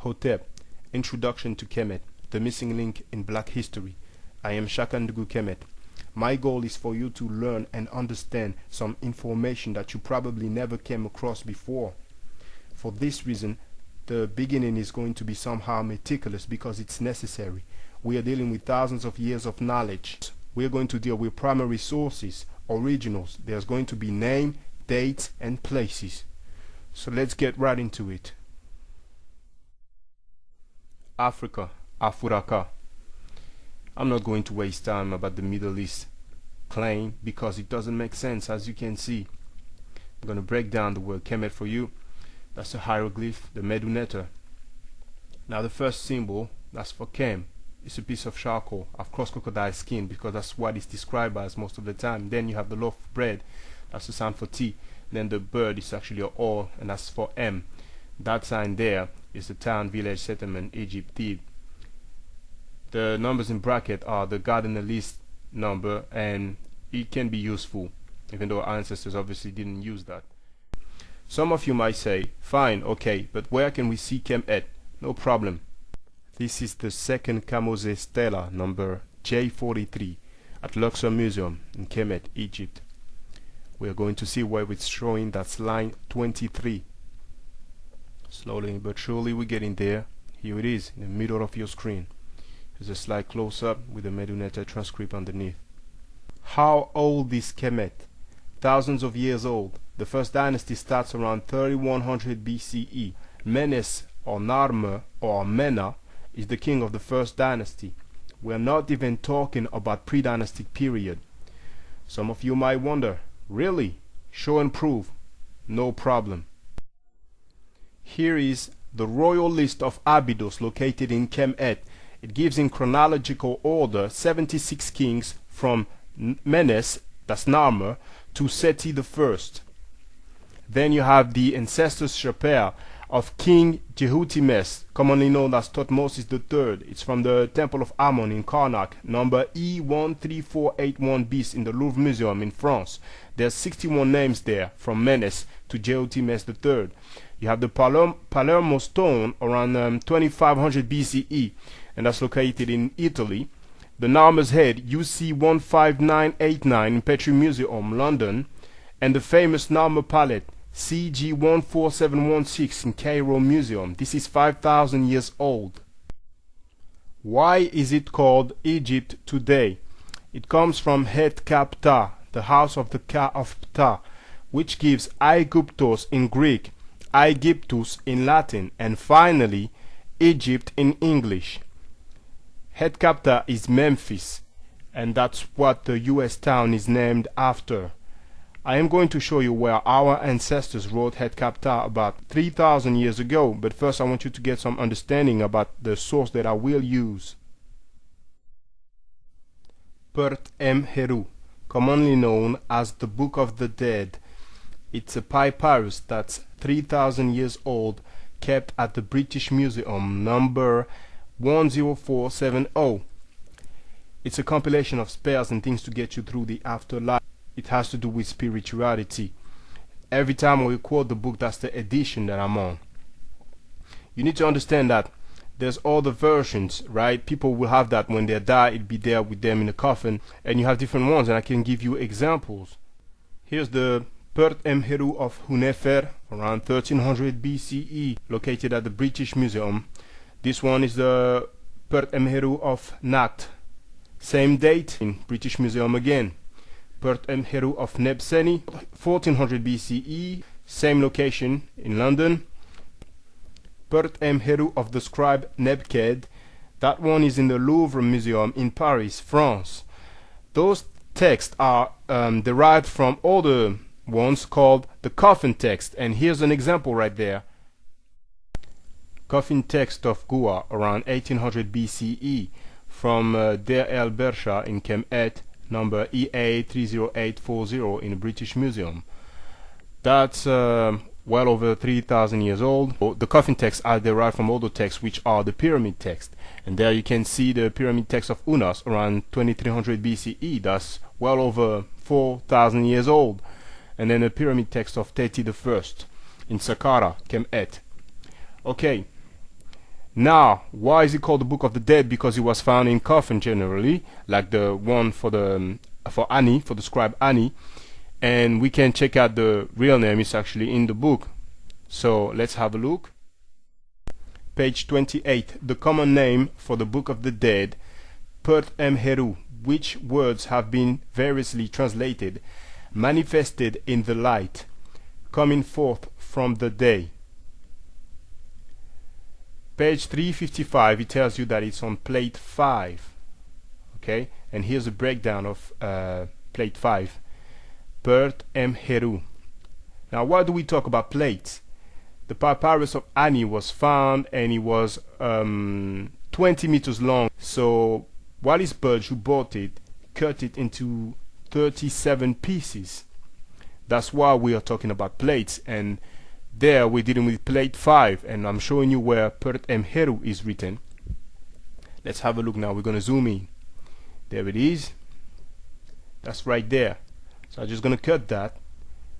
Hotep, Introduction to Kemet, the missing link in Black history. I am Shakandugu Kemet. My goal is for you to learn and understand some information that you probably never came across before. For this reason, the beginning is going to be somehow meticulous because it's necessary. We are dealing with thousands of years of knowledge. We are going to deal with primary sources, originals. There's going to be name, dates, and places. So let's get right into it. Africa, Afuraka. I'm not going to waste time about the Middle East claim because it doesn't make sense, as you can see. I'm going to break down the word Kemet for you. That's a hieroglyph, the Meduneta. Now the first symbol, that's for Kem. It's a piece of charcoal. I've crossed crocodile skin because that's what it's described as most of the time. Then you have the loaf of bread, that's the sign for T. Then the bird is actually a O, and that's for M. That sign there is the town, village, settlement, Egypt, Thebes. The numbers in bracket are the God in the list number, and it can be useful, even though our ancestors obviously didn't use that. Some of you might say, fine, okay, but where can we see Kemet? No problem. This is the second Kamose Stela, number J43, at Luxor Museum in Kemet, Egypt. We are going to see where it's showing. That's line 23. Slowly but surely we're getting there. Here it is, in the middle of your screen. Here's a slight close-up with the Meduneta transcript underneath. How old is Kemet? Thousands of years old. The first dynasty starts around 3100 BCE. Menes or Narmer or Mena is the king of the first dynasty. We're not even talking about pre-dynastic period. Some of you might wonder, really? Show and prove. No problem. Here is the royal list of Abydos located in Kemet. It gives in chronological order 76 kings from Menes, that's Narmer, to Seti I. Then you have the ancestors' chapel of King Jehutimes, commonly known as Thutmosis III. It's from the Temple of Ammon in Karnak, number E13481 bis in the Louvre Museum in France. There's 61 names there from Menes to Jehutimes III. You have the Palermo stone around 2500 BCE, and that's located in Italy. The Narmer's head, UC 15989 in Petrie Museum, London, and the famous Narmer palette, CG 14716 in Cairo Museum. This is 5,000 years old. Why is it called Egypt today? It comes from Het Kapta, the house of the Ka of Ptah, which gives Aegyptos in Greek, Aegyptus in Latin, and finally Egypt in English. Het Kapta is Memphis, and that's what the US town is named after. I am going to show you where our ancestors wrote Het Kapta about 3,000 years ago, but first I want you to get some understanding about the source that I will use. Pert M. Heru, commonly known as the Book of the Dead. It's a papyrus that's 3,000 years old, kept at the British Museum, number 10470. It's a compilation of spells and things to get you through the afterlife. It has to do with spirituality. Every time we quote the book, that's the edition that I'm on. You need to understand that there's all the versions, right? People will have that when they die, it'll be there with them in the coffin, and you have different ones, and I can give you examples. Here's the Pert M. Heru of Hunefer, around 1300 BCE, located at the British Museum. This one is the Pert M. Heru of Nacht, same date in British Museum again. Pert M. Heru of Nebseni, 1400 BCE, same location in London. Pert M. Heru of the scribe Nebked, that one is in the Louvre Museum in Paris, France. Those texts are derived from older ones called the coffin text, and here's an example right there. Coffin text of Goa around 1800 BCE from Deir el Bersha in Kemet, number EA30840 in the British Museum. That's well over 3,000 years old. The coffin texts are derived from older texts, which are the pyramid text. And there you can see the pyramid text of Unas around 2300 BCE. That's well over 4,000 years old. And then the pyramid text of Teti I in Saqqara, Kemet. Okay, Now, why is it called the Book of the Dead? Because it was found in coffin generally, like the one for the for Annie, for the scribe Annie, and we can check out the real name. It's actually in the book. So let's have a look. Page 28. The common name for the Book of the Dead, Pert Em Heru, which words have been variously translated, manifested in the light, coming forth from the day. Page 355, it tells you that it's on plate 5. Okay, and here's a breakdown of plate 5. Pert Em Heru. Now, why do we talk about plates? The papyrus of Ani was found, and it was 20 meters long. So Wallis Budge, who bought it, cut it into 37 pieces. That's why we are talking about plates. And there we're dealing with plate 5, and I'm showing you where Pert Em Heru is written. Let's have a look now. We're going to zoom in. There it is. That's right there. So I'm just going to cut that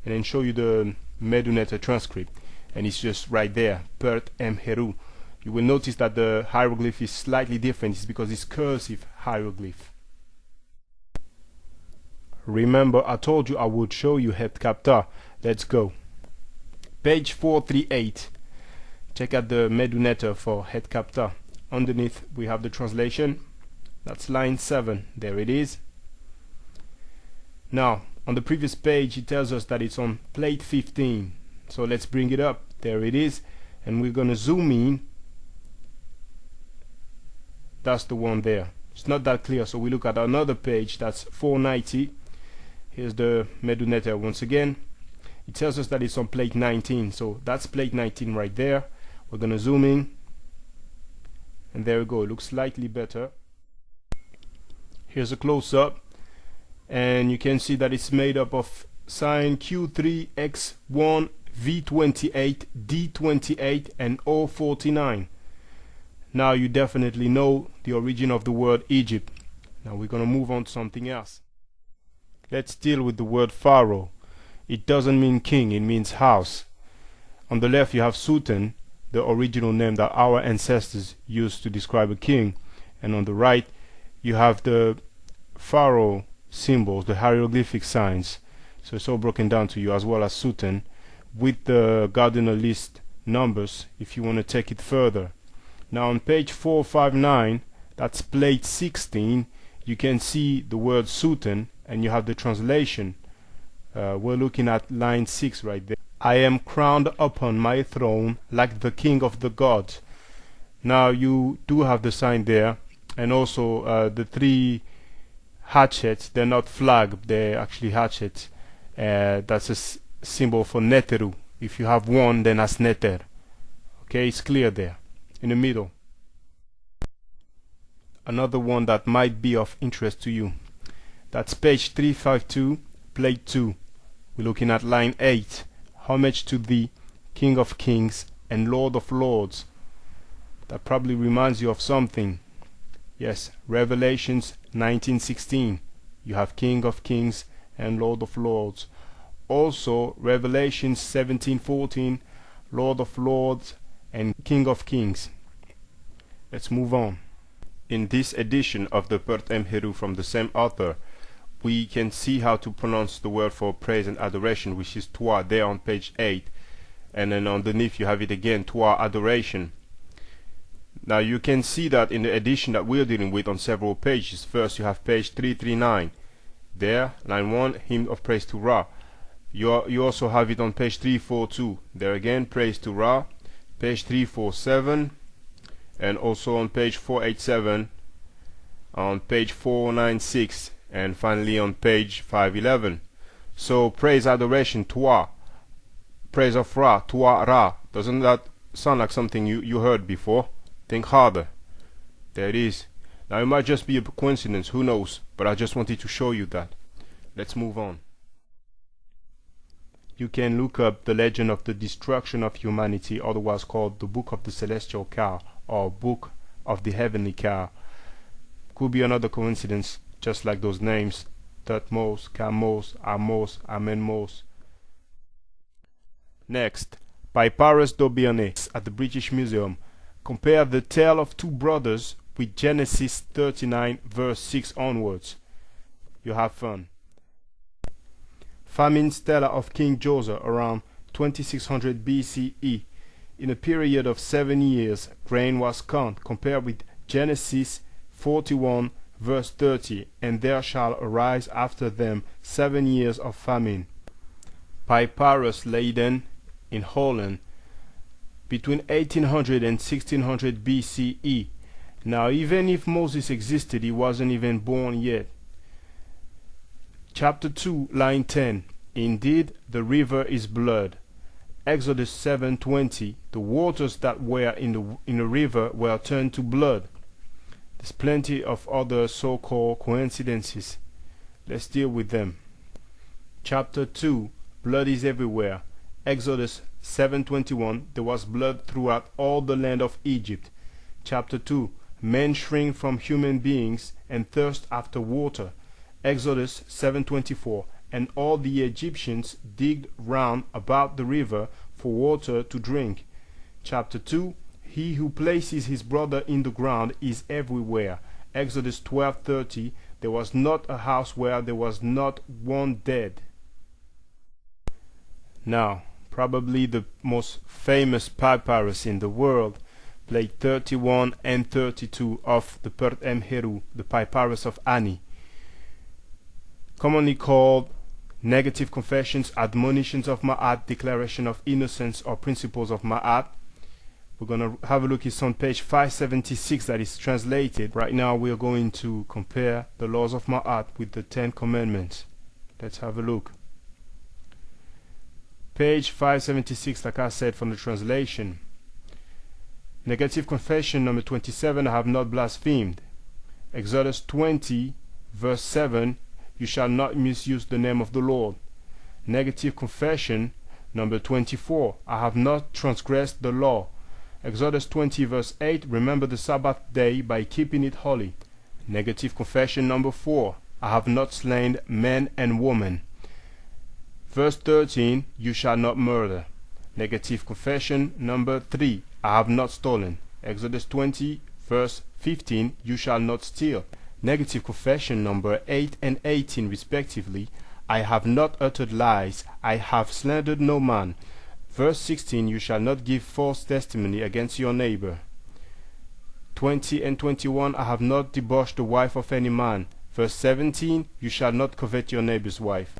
and then show you the Meduneta transcript. And it's just right there, Pert Em Heru. You will notice that the hieroglyph is slightly different. It's because it's cursive hieroglyph. Remember, I told you I would show you Het Kapta. Let's go. Page 438. Check out the Meduneta for Het Kapta. Underneath we have the translation. That's line 7. There it is. Now, on the previous page it tells us that it's on plate 15. So let's bring it up. There it is. And we're going to zoom in. That's the one there. It's not that clear, so we look at another page. That's 490. Here's the Meduneta once again. It tells us that it's on plate 19. So that's plate 19 right there. We're going to zoom in. And there we go. It looks slightly better. Here's a close-up. And you can see that it's made up of sign Q3X1, V28, D28, and O49. Now you definitely know the origin of the word Egypt. Now we're going to move on to something else. Let's deal with the word Pharaoh. It doesn't mean king, it means house. On the left you have Sultan, the original name that our ancestors used to describe a king. And on the right you have the Pharaoh symbols, the hieroglyphic signs. So it's all broken down to you, as well as Sultan, with the Gardiner list numbers if you want to take it further. Now on page 459, that's plate 16, you can see the word Sultan, and you have the translation. We're looking at line 6 right there. I am crowned upon my throne like the king of the gods. Now you do have the sign there, and also the 3 hatchets. They're not flag, they're actually hatchets. That's a symbol for Neteru. If you have one, then that's Neter. Okay, it's clear there in the middle. Another one that might be of interest to you. That's page 352, plate 2. We're looking at line 8. Homage to thee, King of Kings and Lord of Lords. That probably reminds you of something. Yes, Revelations 19:16. You have King of Kings and Lord of Lords. Also Revelations 17:14, Lord of Lords and King of Kings. Let's move on. In this edition of the Pert Em Heru from the same author, we can see how to pronounce the word for praise and adoration, which is Toi, there on page 8. And then underneath you have it again, Toi, adoration. Now you can see that in the edition that we're dealing with on several pages. First you have page 339. There, line 1, hymn of praise to Ra. You also have it on page 342. There again, praise to Ra. Page 347. And also on page 487. On page 496. And finally on page 511. So praise, adoration, Toi. Praise of Ra, Toi, Ra. Doesn't that sound like something you heard before? Think harder. There it is. Now it might just be a coincidence, who knows, but I just wanted to show you that. Let's move on. You can look up the legend of the destruction of humanity, otherwise called the Book of the Celestial Car or Book of the Heavenly Car. Could be another coincidence, just like those names, Thutmose, Kamos, Amos, Amenmose. Next, Papyrus d'Aubierne at the British Museum. Compare the tale of two brothers with Genesis 39 verse 6 onwards. You have fun. Famine stella of King Josiah around 2600 BCE. In a period of 7 years, grain was corned. Compare with Genesis 41 verse 30, and there shall arise after them 7 years of famine. Papyrus Leiden in Holland between 1800 and 1600 BCE. Now, even if Moses existed, he wasn't even born yet. Chapter 2, line 10. Indeed, the river is blood. Exodus 7:20. The waters that were in the river were turned to blood. There's plenty of other so-called coincidences. Let's deal with them. Chapter 2. Blood is everywhere. Exodus 7:21. There was blood throughout all the land of Egypt. Chapter 2. Men shrink from human beings and thirst after water. Exodus 7:24. And all the Egyptians digged round about the river for water to drink. Chapter 2. He who places his brother in the ground is everywhere. Exodus 12:30. There was not a house where there was not one dead. Now, probably the most famous papyrus in the world, plate 31 and 32 of the Pert Emheru, the Papyrus of Ani, commonly called Negative Confessions, Admonitions of Maat, Declaration of Innocence, or Principles of Maat. We're going to have a look. It's on page 576 that is translated. Right now we are going to compare the laws of Maat with the 10 Commandments. Let's have a look. Page 576, like I said, from the translation. Negative Confession number 27, I have not blasphemed. Exodus 20 verse 7, you shall not misuse the name of the Lord. Negative Confession number 24, I have not transgressed the law. Exodus 20 verse 8, remember the Sabbath day by keeping it holy. Negative Confession number 4, I have not slain men and women. Verse 13, you shall not murder. Negative Confession number 3, I have not stolen. Exodus 20 verse 15, you shall not steal. Negative Confession number 8 and 18 respectively, I have not uttered lies, I have slandered no man. Verse 16, you shall not give false testimony against your neighbor. 20 and 21, I have not debauched the wife of any man. Verse 17, you shall not covet your neighbor's wife.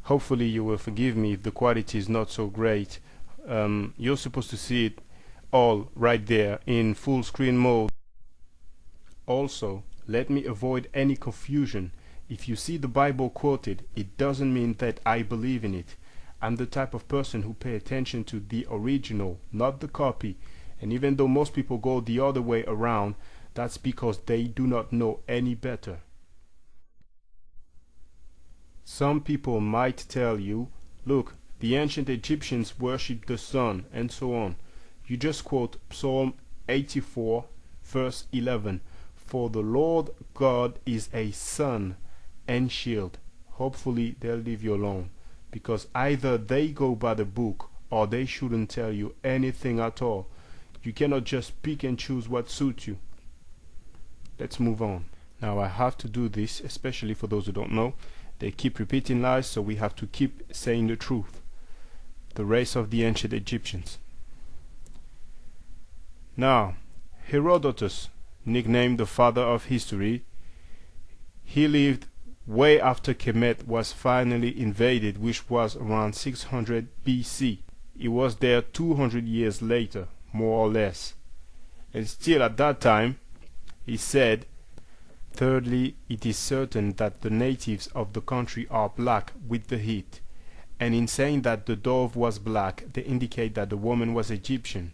Hopefully you will forgive me if the quality is not so great. You're supposed to see it all right there in full screen mode. Also, let me avoid any confusion. If you see the Bible quoted, it doesn't mean that I believe in it. I'm the type of person who pay attention to the original, not the copy. And even though most people go the other way around, that's because they do not know any better. Some people might tell you, look, the ancient Egyptians worshipped the sun, and so on. You just quote Psalm 84, verse 11. For the Lord God is a sun and shield. Hopefully they'll leave you alone, because either they go by the book or they shouldn't tell you anything at all. You cannot just pick and choose what suits you. Let's move on. Now I have to do this, especially for those who don't know. They keep repeating lies, so we have to keep saying the truth. The race of the ancient Egyptians. Now, Herodotus, nicknamed the father of history, he lived way after Kemet was finally invaded, which was around 600 BC. He was there 200 years later, more or less. And still at that time, he said, thirdly, it is certain that the natives of the country are black with the heat. And in saying that the dove was black, they indicate that the woman was Egyptian.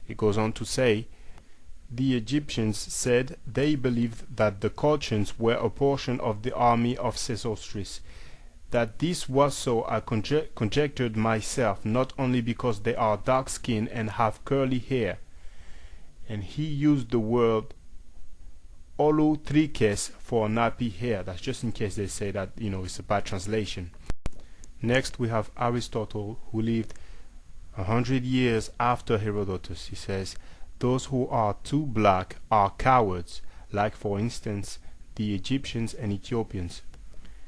It goes on to say, the Egyptians said they believed that the Colchians were a portion of the army of Sesostris. That this was so I conjectured myself, not only because they are dark-skinned and have curly hair. And he used the word olutrikes for nappy hair. That's just in case they say that, it's a bad translation. Next we have Aristotle, who lived 100 years after Herodotus. He says, those who are too black are cowards, like for instance the Egyptians and Ethiopians.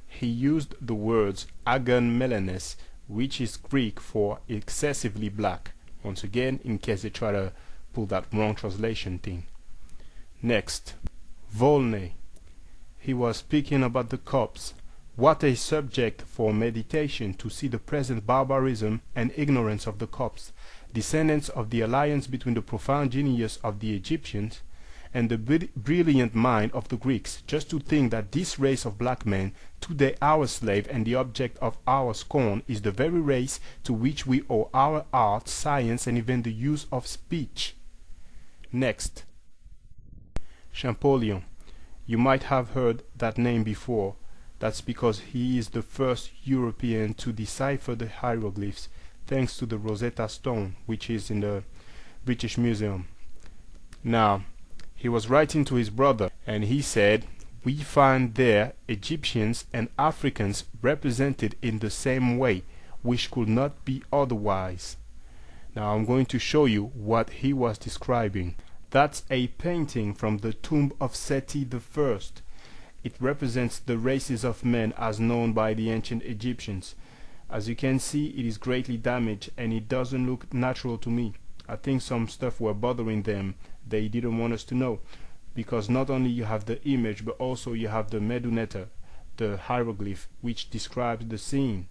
He used the words agon melanes, which is Greek for excessively black. Once again, in case they try to pull that wrong translation thing. Next, Volney. He was speaking about the Copts. What a subject for meditation to see the present barbarism and ignorance of the Copts, descendants of the alliance between the profound genius of the Egyptians and the brilliant mind of the Greeks. Just to think that this race of black men, today our slave and the object of our scorn, is the very race to which we owe our art, science, and even the use of speech. Next, Champollion. You might have heard that name before. That's because he is the first European to decipher the hieroglyphs, thanks to the Rosetta Stone, which is in the British Museum. Now, he was writing to his brother, and he said, "We find there Egyptians and Africans represented in the same way, which could not be otherwise." Now I'm going to show you what he was describing. That's a painting from the tomb of Seti I. It represents the races of men as known by the ancient Egyptians. As you can see, it is greatly damaged and it doesn't look natural to me. I think some stuff were bothering them they didn't want us to know, because not only you have the image but also you have the meduneta, the hieroglyph which describes the scene.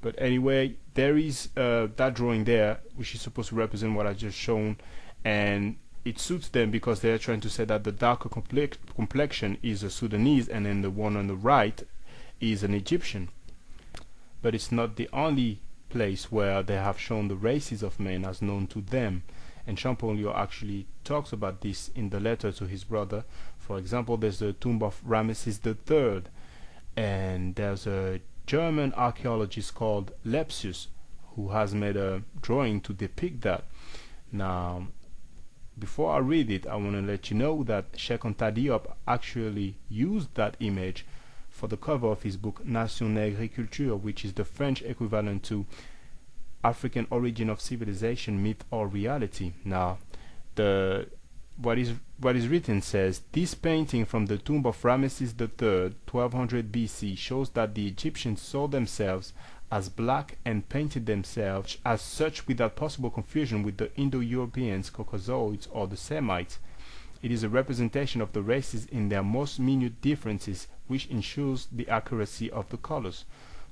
But anyway, there is that drawing there which is supposed to represent what I just shown, and it suits them because they're trying to say that the darker complexion is a Sudanese and then the one on the right is an Egyptian. But it's not the only place where they have shown the races of men as known to them, and Champollion actually talks about this in the letter to his brother. For example, there's the tomb of Ramesses III, and there's a German archaeologist called Lepsius who has made a drawing to depict that. Now, before I read it, I want to let you know that Cheikh Anta Diop actually used that image for the cover of his book Nation et Agriculture, which is the French equivalent to African Origin of Civilization, Myth or Reality. Now, what is written says, this painting from the tomb of Ramesses III, 1200 BC, shows that the Egyptians saw themselves as black and painted themselves as such without possible confusion with the Indo-Europeans, Caucasoids, or the Semites. It is a representation of the races in their most minute differences, which ensures the accuracy of the colors.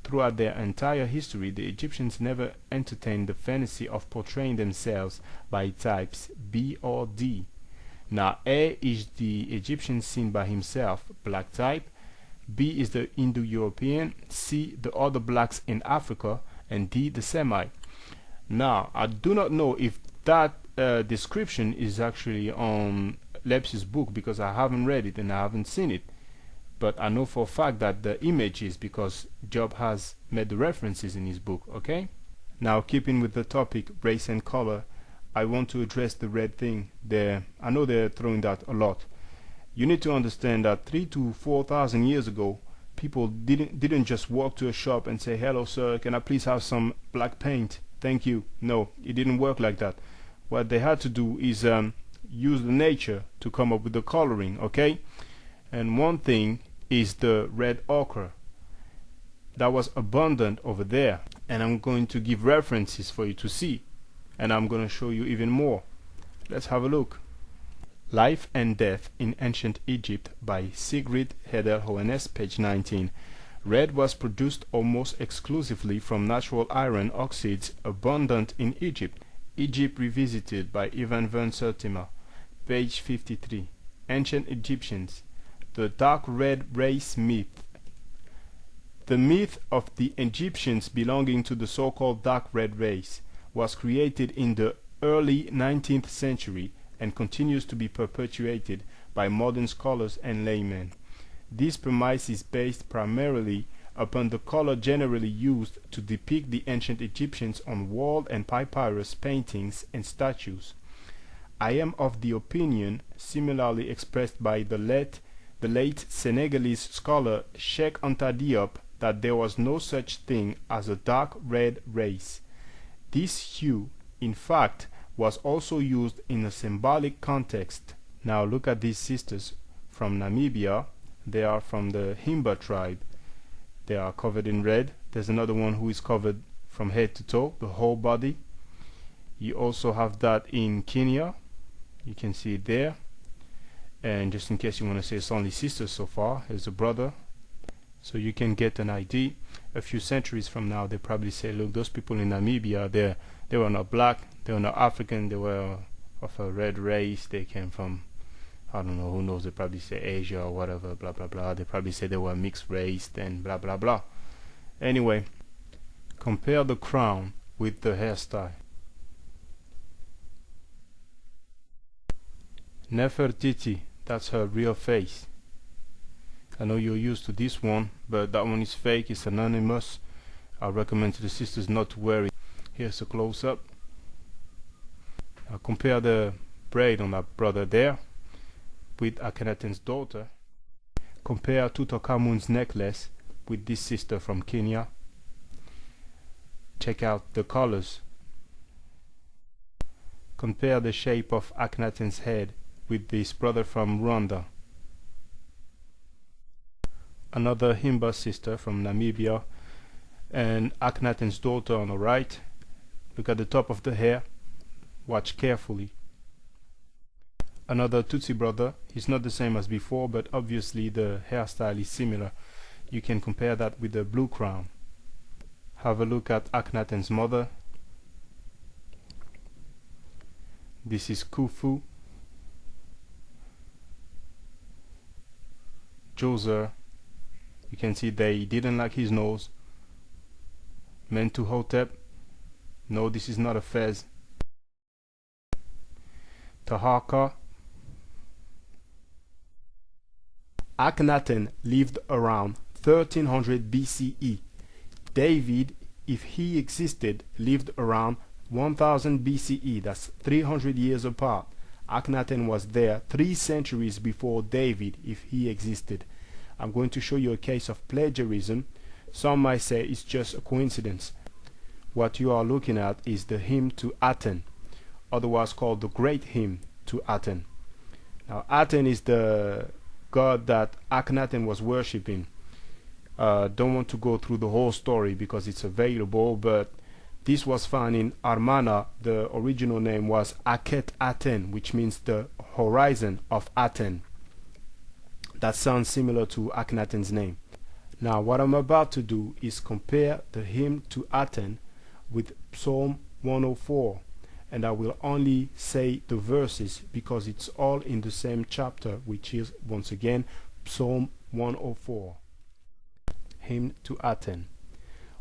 Throughout their entire history, the Egyptians never entertained the fantasy of portraying themselves by types B or D. Now, A is the Egyptian seen by himself, black type, B is the Indo-European, C the other blacks in Africa, and D the Semite. Now, I do not know if that description is actually on Lepsius' book, because I haven't read it and I haven't seen it. But I know for a fact that the image is, because Job has made the references in his book, okay? Now, keeping with the topic, race and color, I want to address the red thing there. I know they're throwing that a lot. You need to understand that 3,000 to 4,000 years ago, people didn't just walk to a shop and say, "Hello sir, can I please have some black paint? Thank you." No, it didn't work like that. What they had to do is use the nature to come up with the coloring, okay? And one thing is the red ochre that was abundant over there, and I'm going to give references for you to see, and I'm going to show you even more. Let's have a look. Life and Death in Ancient Egypt by Sigrid Heder-Hoenes, page 19. Red was produced almost exclusively from natural iron oxides abundant in Egypt. Egypt Revisited by Ivan van Sertima, page 53. Ancient Egyptians. The dark red race myth. The myth of the Egyptians belonging to the so-called dark red race was created in the early 19th century and continues to be perpetuated by modern scholars and laymen. This premise is based primarily upon the color generally used to depict the ancient Egyptians on wall and papyrus paintings and statues. I am of the opinion, similarly expressed by the late Senegalese scholar Cheikh Anta Diop, that there was no such thing as a dark red race. This hue, in fact, was also used in a symbolic context. Now look at these sisters from Namibia. They are from the Himba tribe. They are covered in red. There's another one who is covered from head to toe, the whole body. You also have that in Kenya. You can see it there. And just in case you want to say it's only sisters so far, here's a brother. So you can get an idea. A few centuries from now, they probably say, look, those people in Namibia, they were not black, they were not African, they were of a red race, they came from, I don't know, who knows, they probably say Asia or whatever, blah, blah, blah. They probably say they were mixed race and blah, blah, blah. Anyway, compare the crown with the hairstyle. Nefertiti, that's her real face. I know you're used to this one, but that one is fake, it's anonymous. I recommend to the sisters not to wear it. Here's a close-up. Now compare the braid on that brother there with Akhenaten's daughter. Compare Tutankhamun's necklace with this sister from Kenya. Check out the colors. Compare the shape of Akhenaten's head with this brother from Rwanda. Another Himba sister from Namibia, and Akhenaten's daughter on the right. Look at the top of the hair. Watch carefully. Another Tutsi brother. He's not the same as before, but obviously the hairstyle is similar. You can compare that with the blue crown. Have a look at Akhenaten's mother. This is Khufu. Djoser. You can see they didn't like his nose. Mentuhotep. No, this is not a fez. Taharqa. Akhenaten lived around 1300 BCE. David, if he existed, lived around 1000 BCE. That's 300 years apart. Akhenaten was there 3 centuries before David, if he existed. I'm going to show you a case of plagiarism. Some might say it's just a coincidence. What you are looking at is the hymn to Aten, otherwise called the Great Hymn to Aten. Now Aten is the god that Akhenaten was worshipping. Don't want to go through the whole story because it's available, but this was found in Armana. The original name was Akhet Aten, which means the horizon of Aten. That sounds similar to Akhenaten's name. Now what I'm about to do is compare the hymn to Aten with Psalm 104, and I will only say the verses because it's all in the same chapter, which is once again Psalm 104. Hymn to Aten.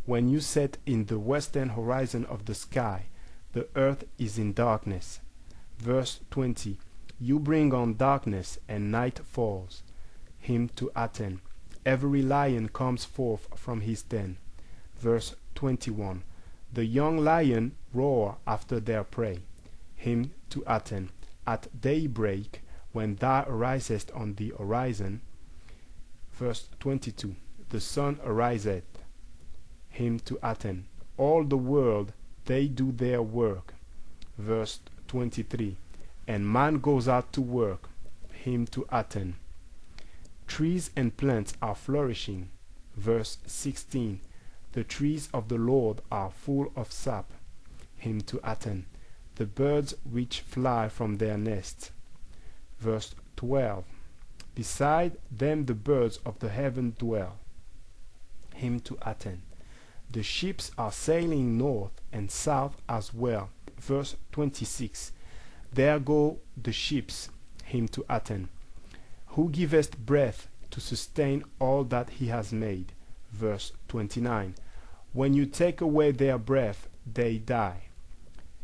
When you set in the western horizon of the sky, the earth is in darkness. Verse 20. You bring on darkness and night falls. Hymn to Aten. Every lion comes forth from his den. Verse 21. The young lion roar after their prey. Hymn to Aten. At daybreak, when thou arisest on the horizon. Verse 22. The sun ariseth. Hymn to Aten. All the world, they do their work. Verse 23. And man goes out to work. Hymn to Aten. Trees and plants are flourishing. Verse 16. The trees of the Lord are full of sap. Hymn to Aten. The birds which fly from their nests. Verse 12. Beside them the birds of the heaven dwell. Hymn to Aten. The ships are sailing north and south as well. Verse 26. There go the ships. Hymn to Aten. Who giveth breath to sustain all that he has made. Verse 29. When you take away their breath, they die.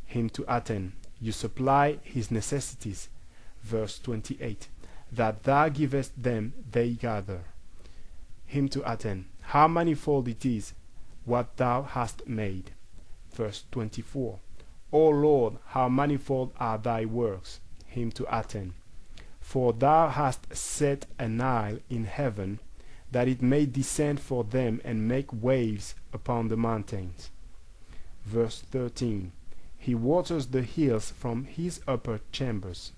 Hymn to Aten. You supply his necessities. Verse 28. That thou givest them, they gather. Hymn to Aten. How manifold it is, what thou hast made. Verse 24. O Lord, how manifold are thy works. Hymn to Aten. For thou hast set a Nile in heaven, that it may descend for them and make waves upon the mountains. Verse 13. He waters the hills from his upper chambers.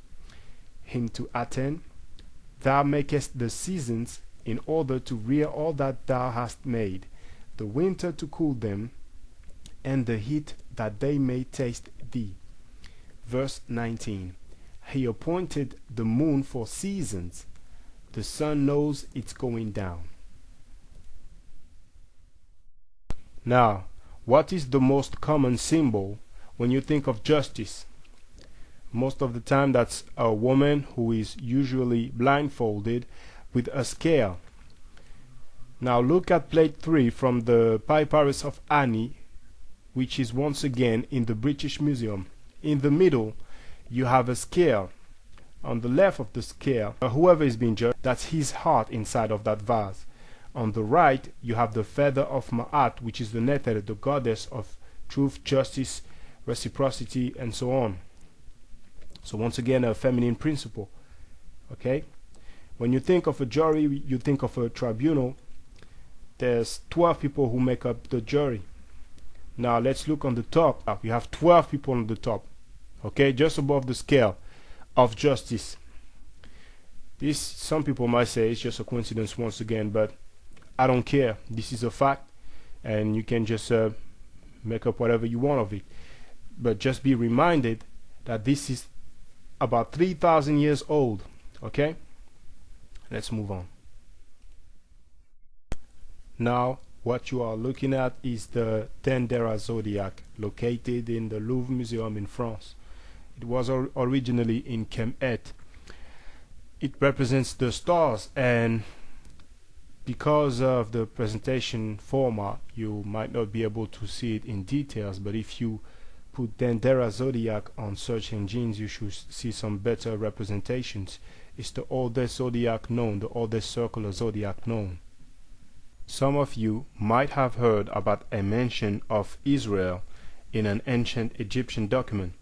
Him to attend, thou makest the seasons in order to rear all that thou hast made, the winter to cool them, and the heat that they may taste thee. Verse 19. He appointed the moon for seasons. The sun knows its going down. Now, what is the most common symbol when you think of justice? Most of the time that's a woman who is usually blindfolded with a scale. Now look at plate 3 from the Papyrus of Ani, which is once again in the British Museum. In the middle you have a scale. On the left of the scale, whoever is being judged, that's his heart inside of that vase. On the right you have the feather of Maat, which is the Neter, the goddess of truth, justice, reciprocity, and so on. So once again, a feminine principle. Okay, when you think of a jury, you think of a tribunal. There's 12 people who make up the jury. Now let's look on the top. You have 12 people on the top, okay, just above the scale of justice. This, some people might say it's just a coincidence once again, but I don't care. This is a fact, and you can just make up whatever you want of it. But just be reminded that this is about 3,000 years old. Okay, let's move on. Now what you are looking at is the Dendera zodiac, located in the Louvre Museum in France. It was originally in Kemet. It represents the stars, and because of the presentation format you might not be able to see it in details, but if you put Dendera zodiac on search engines you should see some better representations. It's the oldest zodiac known, the oldest circular zodiac known. Some of you might have heard about a mention of Israel in an ancient Egyptian document.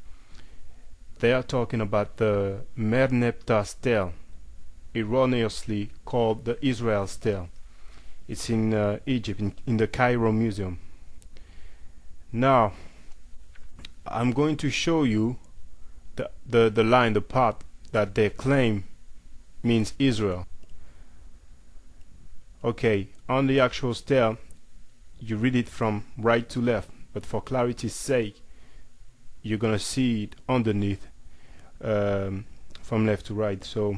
They are talking about the Merneptah stele, erroneously called the Israel stele. It's in Egypt, in the Cairo Museum. Now I'm going to show you the line, the part that they claim means Israel. Okay, on the actual stele you read it from right to left, but for clarity's sake you're gonna see it underneath from left to right. So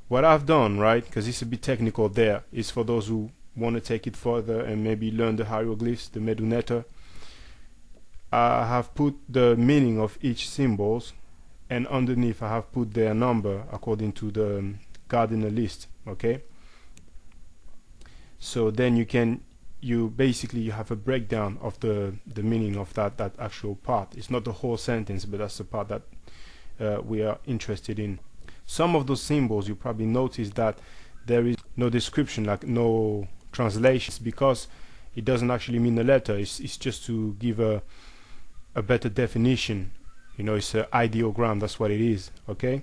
what I've done, right, because it's a bit technical there, is for those who want to take it further and maybe learn the hieroglyphs, the Meduneta. I have put the meaning of each symbols, and underneath I have put their number according to the cardinal list. Okay, so then you basically have a breakdown of the meaning of that actual part. It's not the whole sentence, but that's the part that we are interested in. Some of those symbols you probably notice that there is no description, like no translations, because it doesn't actually mean a letter. It's just to give a better definition. You know, it's an ideogram, that's what it is. Okay,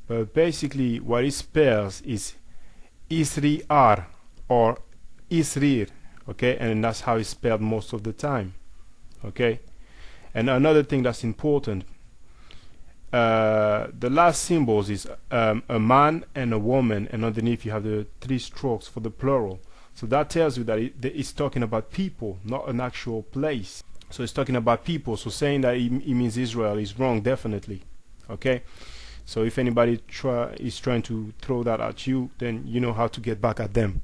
but basically what it spells is Isri-ar or Isrir. Okay, and that's how it's spelled most of the time. Okay, and another thing that's important, the last symbols is a man and a woman, and underneath you have the 3 strokes for the plural. So that tells you that it's talking about people, not an actual place. So it's talking about people. So saying that it means Israel is wrong, definitely. Okay, so if anybody is trying to throw that at you, then you know how to get back at them.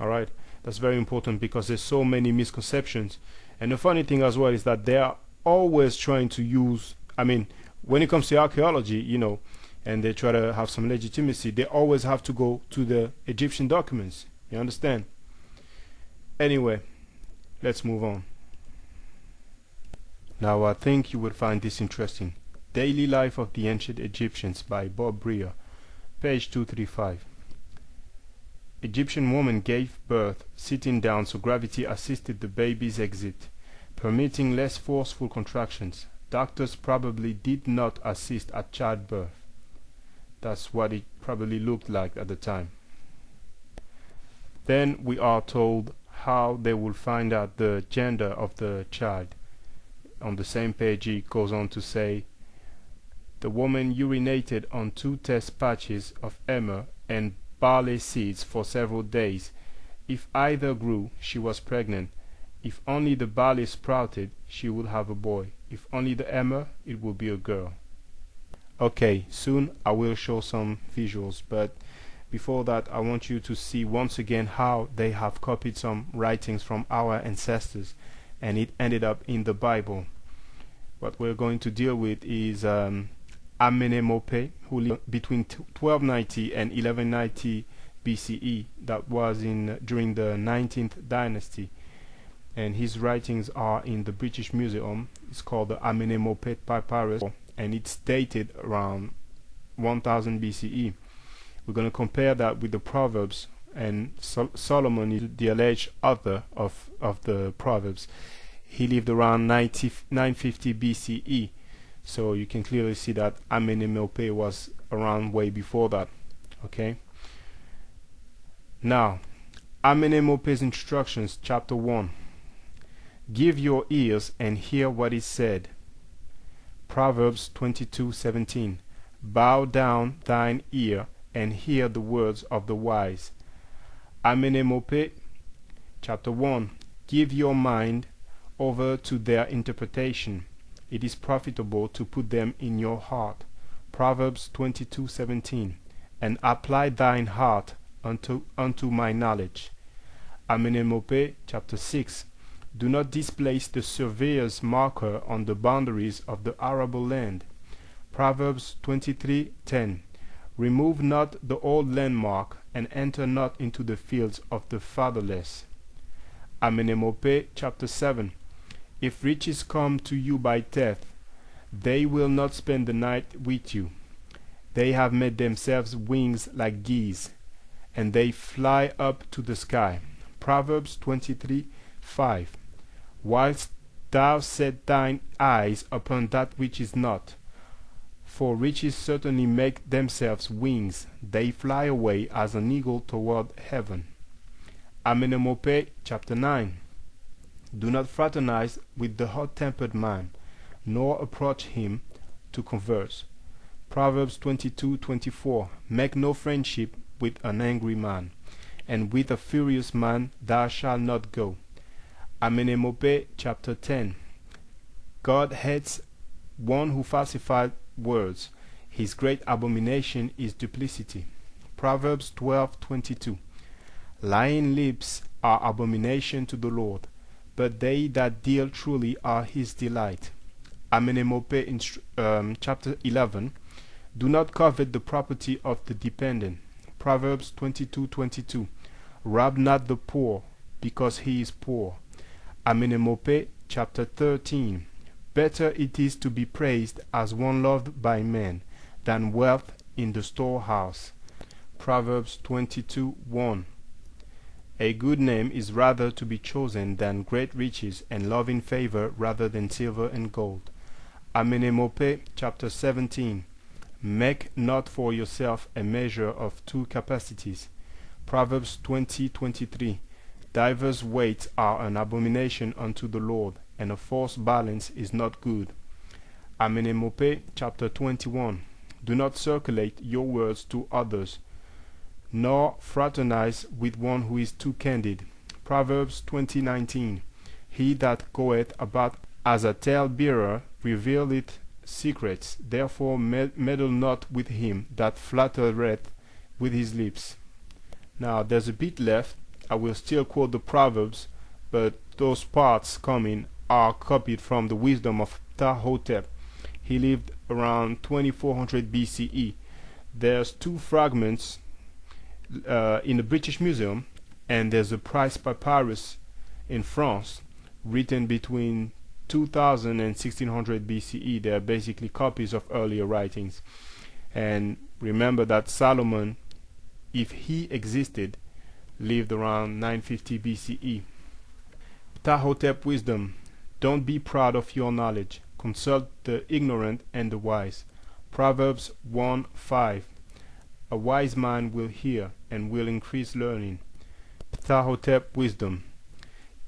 All right, that's very important because there's so many misconceptions. And the funny thing as well is that they are always trying to use, I mean, when it comes to archaeology, you know, and they try to have some legitimacy, they always have to go to the Egyptian documents. You understand? Anyway, let's move on. Now I think you would find this interesting. Daily Life of the Ancient Egyptians by Bob Brier, page 235. Egyptian woman gave birth sitting down, so gravity assisted the baby's exit, permitting less forceful contractions. Doctors probably did not assist at childbirth. That's what it probably looked like at the time. Then we are told how they will find out the gender of the child. on the same page he goes on to say, the woman urinated on 2 test patches of emmer and barley seeds for several days. If either grew, she was pregnant. If only the barley sprouted, she would have a boy. If only the emmer, it would be a girl. Okay, soon I will show some visuals, but before that I want you to see once again how they have copied some writings from our ancestors and it ended up in the Bible. What we're going to deal with is Amenemope, who lived between 1290 and 1190 BCE. That was during the 19th dynasty, and his writings are in the British Museum. It's called the Amenemope Papyrus, and it's dated around 1000 BCE. We're going to compare that with the Proverbs, and Solomon is the alleged author of the Proverbs. He lived around 950 BCE, so you can clearly see that Amenemope was around way before that. Okay. Now, Amenemope's instructions, chapter 1. Give your ears and hear what is said. Proverbs 22:17. Bow down thine ear and hear the words of the wise. Amenemope, chapter 1. Give your mind over to their interpretation. It is profitable to put them in your heart. Proverbs 22:17. And apply thine heart unto my knowledge. Amenemope, chapter 6. Do not displace the surveyor's marker on the boundaries of the arable land. Proverbs 23:10. Remove not the old landmark, and enter not into the fields of the fatherless. Amenemope, chapter 7. If riches come to you by theft, they will not spend the night with you. They have made themselves wings like geese, and they fly up to the sky. Proverbs 23:5. Whilst thou set thine eyes upon that which is not, for riches certainly make themselves wings, they fly away as an eagle toward heaven. Amenemope, chapter 9. Do not fraternize with the hot-tempered man, nor approach him to converse. Proverbs 22:24. Make no friendship with an angry man, and with a furious man thou shalt not go. Amenemope, chapter 10. God hates one who falsifies words. His great abomination is duplicity. Proverbs 12:22. Lying lips are abomination to the Lord, but they that deal truly are his delight. Amenemope, chapter 11. Do not covet the property of the dependent. Proverbs 22:22. Rob not the poor, because he is poor. Amenemope, chapter 13. Better it is to be praised as one loved by men, than wealth in the storehouse. Proverbs 22:1. A good name is rather to be chosen than great riches, and loving favor rather than silver and gold. Amenemope, chapter 17. Make not for yourself a measure of 2 capacities. Proverbs 20:23. Divers weights are an abomination unto the Lord, and a false balance is not good. Amenemope, chapter 21. Do not circulate your words to others, nor fraternize with one who is too candid. Proverbs 20:19. He that goeth about as a tale-bearer revealeth secrets, therefore meddle not with him that flattereth with his lips. Now there's a bit left. I will still quote the Proverbs, but those parts coming are copied from the wisdom of Ptah-hotep. He lived around 2400 BCE. There's 2 fragments in the British Museum, and there's a Price papyrus in France written between 2000 and 1600 BCE. They are basically copies of earlier writings. And remember that Solomon, if he existed, lived around 950 BCE. Ptah-hotep wisdom. Don't be proud of your knowledge. Consult the ignorant and the wise. Proverbs 1:5. A wise man will hear and will increase learning. Ptah-hotep wisdom.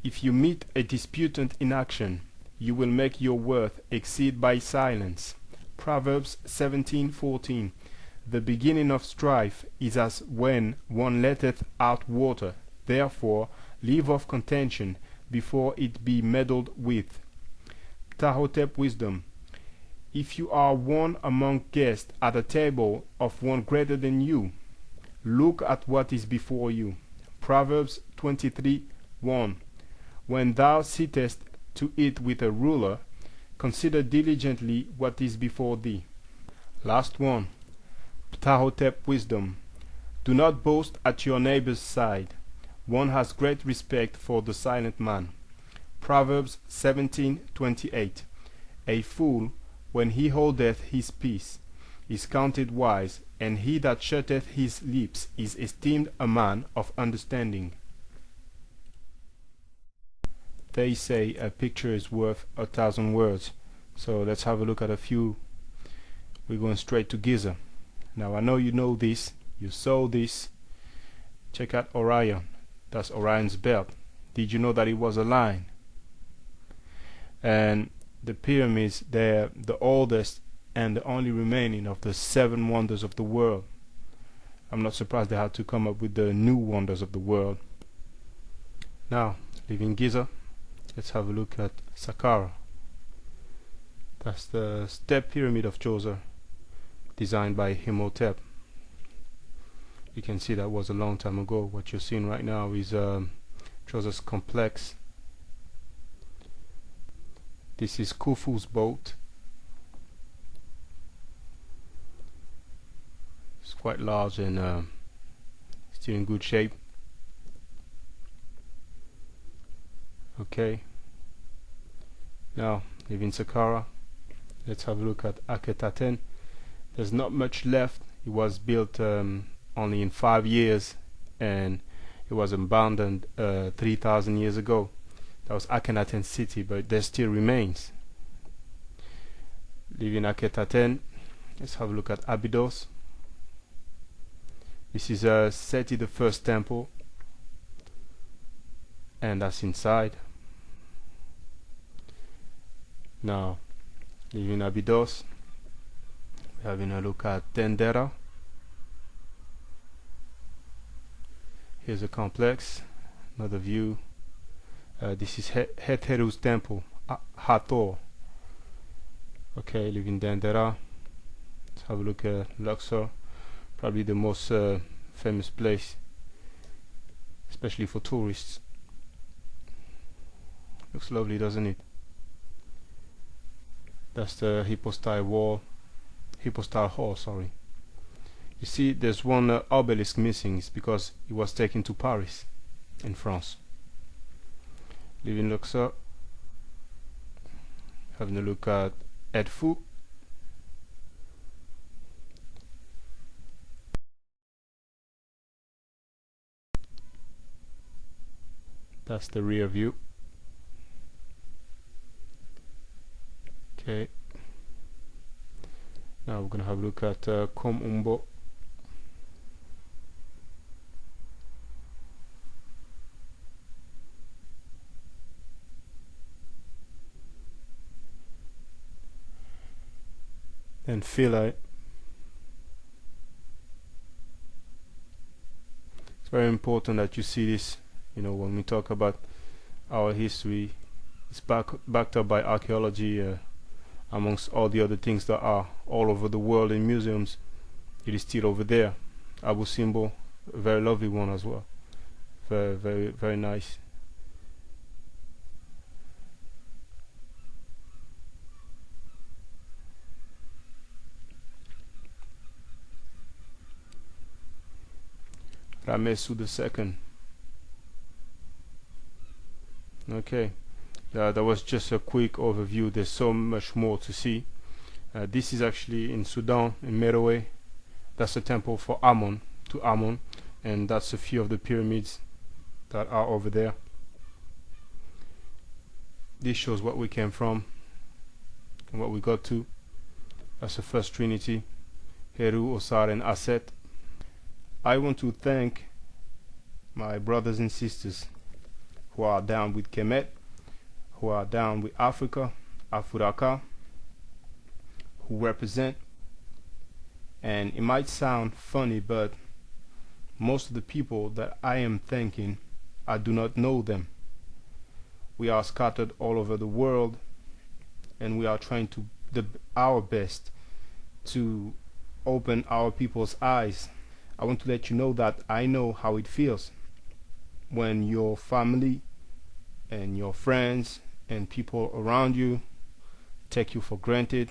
If you meet a disputant in action, you will make your worth exceed by silence. Proverbs 17:14. The beginning of strife is as when one letteth out water. Therefore leave off contention before it be meddled with. Ptahotep wisdom. If you are one among guests at a table of one greater than you, look at what is before you. Proverbs 23:1. When thou sittest to eat with a ruler, consider diligently what is before thee. Last one. Ptahotep wisdom. Do not boast at your neighbor's side. One has great respect for the silent man. Proverbs 17:28. A fool, when he holdeth his peace, is counted wise, and he that shutteth his lips is esteemed a man of understanding. They say a picture is worth 1,000 words. So let's have a look at a few. We're going straight to Giza. Now I know you know this, you saw this. Check out Orion. That's Orion's belt. Did you know that it was a line? And the pyramids, they're the oldest and the only remaining of the 7 wonders of the world. I'm not surprised they had to come up with the new wonders of the world. Now, leaving Giza, let's have a look at Saqqara. That's the step pyramid of Djoser, designed by Imhotep. You can see that was a long time ago. What you're seeing right now is Djoser's complex. This is Khufu's boat. It's quite large and still in good shape. Okay. Now, leaving Saqqara, let's have a look at Akhetaten. There's not much left. It was built only in 5 years, and it was abandoned 3,000 years ago. That was Akhenaten city, but there still remains. Leaving Akhetaten, let's have a look at Abydos. This is Seti the first temple, and that's inside. Now, leaving Abydos, we're having a look at Dendera. Here's a complex, another view. This is Heteru's temple, Hathor. Okay, leaving Dendera, let's have a look at Luxor, probably the most famous place, especially for tourists. Looks lovely, doesn't it? That's the Hypostyle Hall, sorry. You see, there's one obelisk missing. It's because it was taken to Paris, in France. Leaving Luxor, having a look at Edfu. That's the rear view. Okay. Now we're gonna have a look at Kom Umbo. And Philae. It's very important that you see this. You know, when we talk about our history, it's backed up by archaeology, amongst all the other things that are all over the world in museums. It is still over there. Abu Simbel, a very lovely one as well. Very, very, very nice. Ramesu II. Okay, that was just a quick overview. There's so much more to see. This is actually in Sudan, in Merowe. That's a temple for Ammon, to Ammon, and that's a few of the pyramids that are over there. This shows what we came from and what we got to. That's the first Trinity, Heru, Osar, and Aset. I want to thank my brothers and sisters who are down with Kemet, who are down with Africa, Afuraka, who represent. And it might sound funny, but most of the people that I am thanking, I do not know them. We are scattered all over the world, and we are trying to our best to open our people's eyes. I want to let you know that I know how it feels when your family and your friends and people around you take you for granted,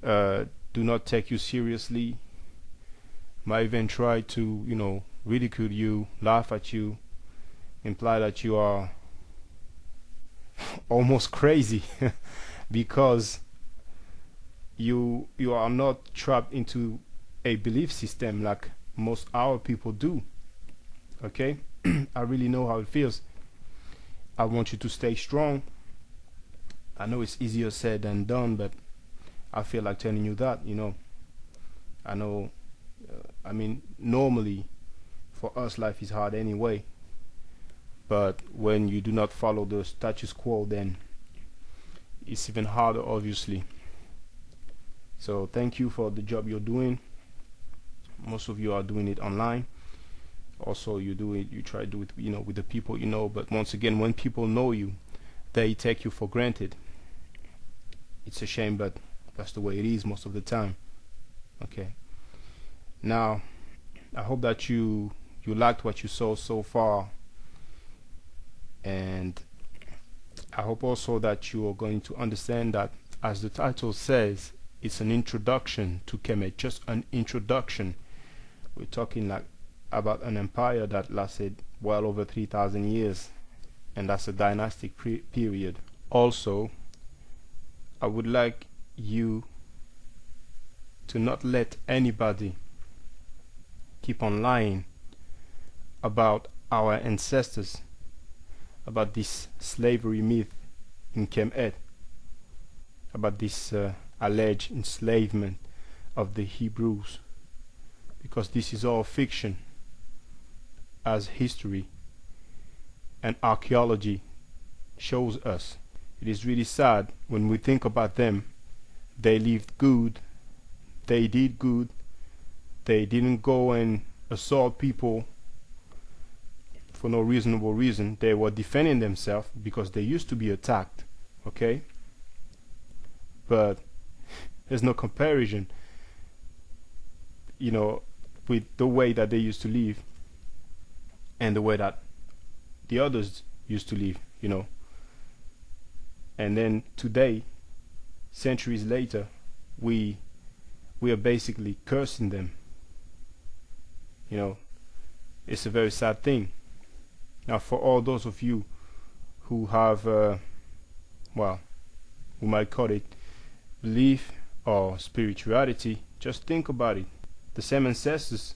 do not take you seriously, might even try to, ridicule you, laugh at you, imply that you are almost crazy because you are not trapped into a belief system like most our people do. Okay? I really know how it feels. I want you to stay strong. I know it's easier said than done, but I feel like telling you that, I know, normally for us life is hard anyway, but when you do not follow the status quo, then it's even harder, obviously. So thank you for the job you're doing. Most of you are doing it online. Also, you try to do it, with the people you know. But once again, when people know you, they take you for granted. It's a shame, but that's the way it is most of the time. Okay. Now, I hope that you liked what you saw so far, and I hope also that you are going to understand that, as the title says, it's an introduction to Kemet, just an introduction. We're talking like about an empire that lasted well over 3,000 years, and that's a dynastic period. Also, I would like you to not let anybody keep on lying about our ancestors, about this slavery myth in Kemet, about this alleged enslavement of the Hebrews, because this is all fiction, as history and archaeology shows us. It is really sad when we think about them. They lived good, they did good, they didn't go and assault people for no reasonable reason. They were defending themselves because they used to be attacked, okay? But there's no comparison, with the way that they used to live and the way that the others used to live, And then today, centuries later, we are basically cursing them. It's a very sad thing. Now, for all those of you who have, we might call it belief or spirituality, just think about it. The same ancestors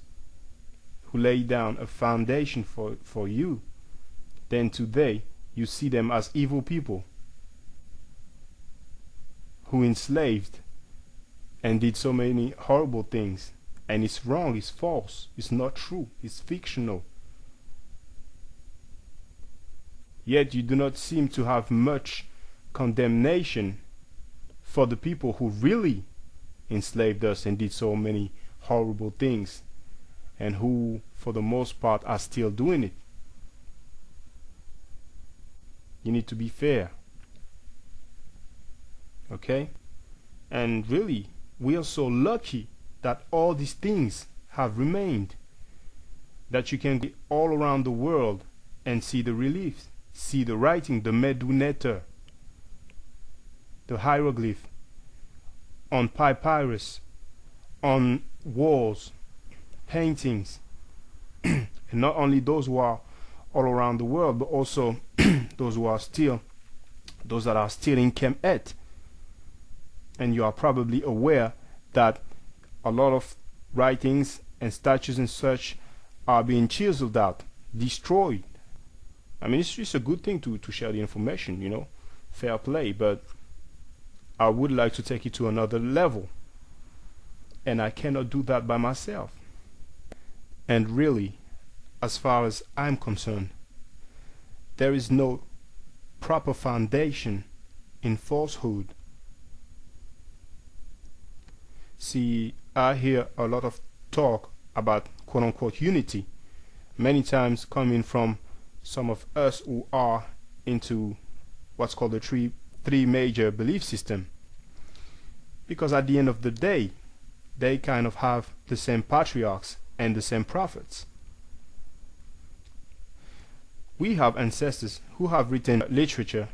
who laid down a foundation for you, then today you see them as evil people who enslaved and did so many horrible things. And it's wrong, it's false, it's not true, it's fictional. Yet you do not seem to have much condemnation for the people who really enslaved us and did so many horrible things, and who for the most part are still doing it. You need to be fair. Okay? And really, we are so lucky that all these things have remained, that you can go all around the world and see the reliefs, see the writing, the Meduneter, the hieroglyph on papyrus, on walls, paintings, and not only those who are all around the world, but also those that are still in Kemet. And you are probably aware that a lot of writings and statues and such are being chiseled out, destroyed. I mean, it's just a good thing to share the information, fair play, but I would like to take it to another level, and I cannot do that by myself. And really, as far as I'm concerned, there is no proper foundation in falsehood. See, I hear a lot of talk about quote-unquote unity, many times coming from some of us who are into what's called the three major belief system, because at the end of the day they kind of have the same patriarchs and the same prophets. We have ancestors who have written literature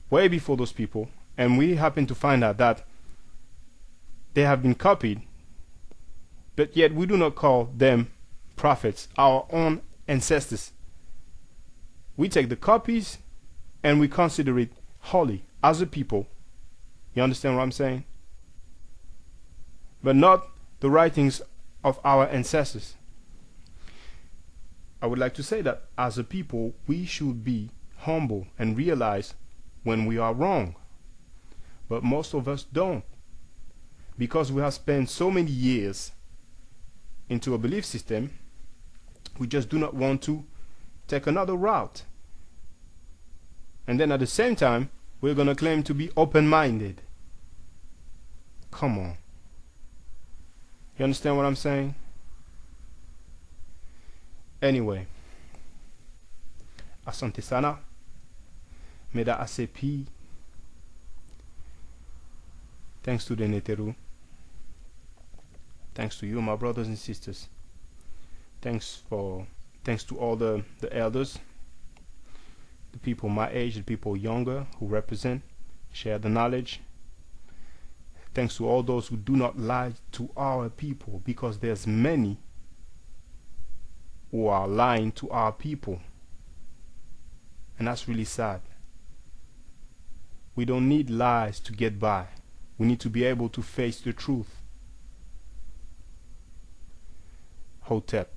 way before those people, and we happen to find out that they have been copied, but yet we do not call them prophets, our own ancestors. We take the copies and we consider it holy as a people. You understand what I'm saying? But not the writings of our ancestors. I would like to say that as a people, we should be humble and realize when we are wrong. But most of us don't, because we have spent so many years into a belief system. We just do not want to take another route. And then at the same time, we're going to claim to be open-minded. Come on. You understand what I'm saying? Anyway, asante sana, meda ACP. Thanks to the Neteru. Thanks to you, my brothers and sisters. Thanks to all the elders, the people my age, the people younger who represent, share the knowledge. Thanks to all those who do not lie to our people, because there's many who are lying to our people, and that's really sad. We don't need lies to get by. We need to be able to face the truth. Hotep.